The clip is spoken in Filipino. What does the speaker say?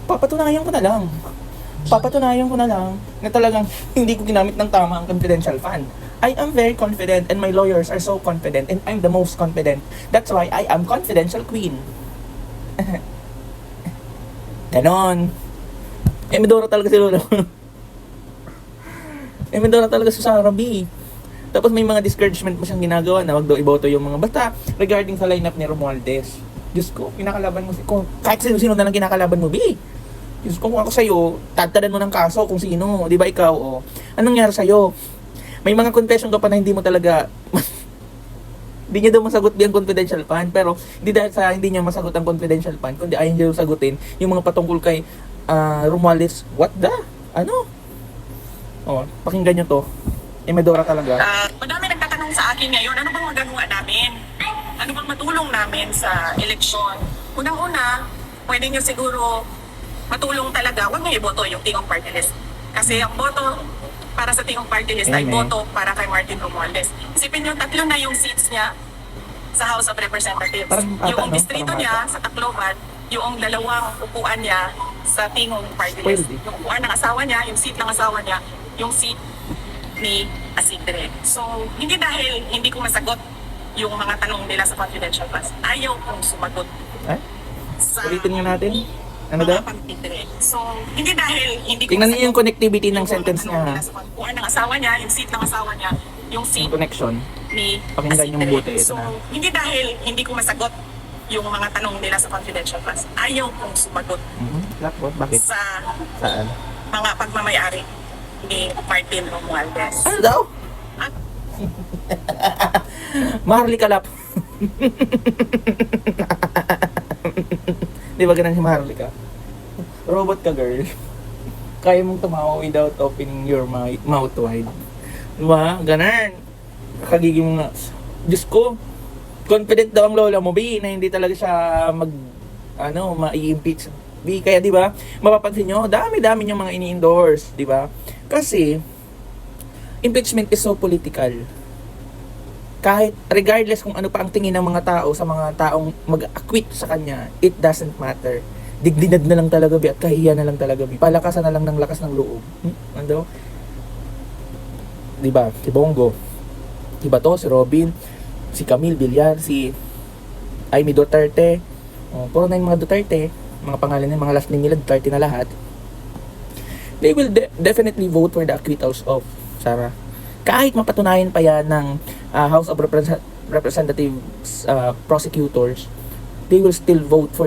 papatunayan ko na lang. Papatunayan ko na lang na talagang hindi ko ginamit ng tama ang confidential fund. I am very confident and my lawyers are so confident and I'm the most confident. That's why I am confidential queen. Ganon. Medora talaga si Lolo. Medora talaga si Sarah B. Tapos may mga discouragement mo siyang ginagawa na wag daw iboto yung mga bata regarding sa lineup ni Romualdez. Diyos ko, kinakalaban mo kung kahit sino na lang kinakalaban mo, B. Diyos ko, kung ako sa'yo, tatadan mo ng kaso kung sino. Di ba ikaw, oh. Anong nangyari sa'yo? May mga confession ka pa na hindi mo talaga hindi niya daw masagot yung confidential fund, pero hindi dahil sa hindi niya masagot ang confidential fund, kundi ayaw niya sagutin yung mga patungkol kay Romualdez. What the? Ano? Oh, pakinggan niyo to. Medora talaga. Madami nagtatanong sa akin ngayon, ano bang magagawa namin? Ano bang matulong namin sa eleksyon? Unang-una, pwede niyo siguro matulong talaga, huwag niyo iboto yung Tingong Party List. Kasi ang boto para sa Tingong Party List ay boto para kay Martin Romualdez. Isipin niyo, 3 na yung seats niya sa House of Representatives. Yung distrito niya sa Tacloban, yung 2 upuan niya sa Tingong Party List. Yung upuan ng asawa niya, yung seat ng asawa niya, yung seat ni Asidre. So, hindi dahil hindi ko masagot yung mga tanong nila sa confidential class. Ayaw kong sumagot. Sa ulitin nga natin. Ano daw? So, hindi dahil hindi ko tingnan niyo yung connectivity ng sentence niya. Upuan ng asawa niya, yung seat ng asawa niya, yung seat connection ni pakinggan yung mabuti. So, hindi dahil hindi ko masagot yung mga tanong nila sa confidential class. Ayaw kong sumagot. Blackboard, bakit? Sa Saan? mga pagmamayari ni Martin Romualdez. Ano daw? Marley Kalap. Di ba ganun si Marley ka? Robot ka, girl. Kaya mong tumawa without opening your mouth wide. Di ba? Ganun. Kagiging mo nga. Diyos ko, confident daw ang lola mo, B, na hindi talaga siya ma-i-impeach. B, kaya di ba, mapapansin nyo, dami-dami niyang mga ini-endorse, di ba? Kasi, impeachment is so political. Kahit, regardless kung ano pa ang tingin ng mga tao sa mga taong mag-acquit sa kanya, it doesn't matter. Dignidad na lang talaga, B, at kahiya na lang talaga, B. Palakasan na lang ng lakas ng loob. Ano? Di ba? Si Bongo. Diba to? Si Robin, si Camille Villar, si Amy Duterte. Puro na yung mga Duterte. Mga pangalan nila, mga last name nila, Duterte na lahat. They will definitely vote for the acquittals of Sarah. Kahit mapatunayan pa yan ng House of Representatives prosecutors, they will still vote for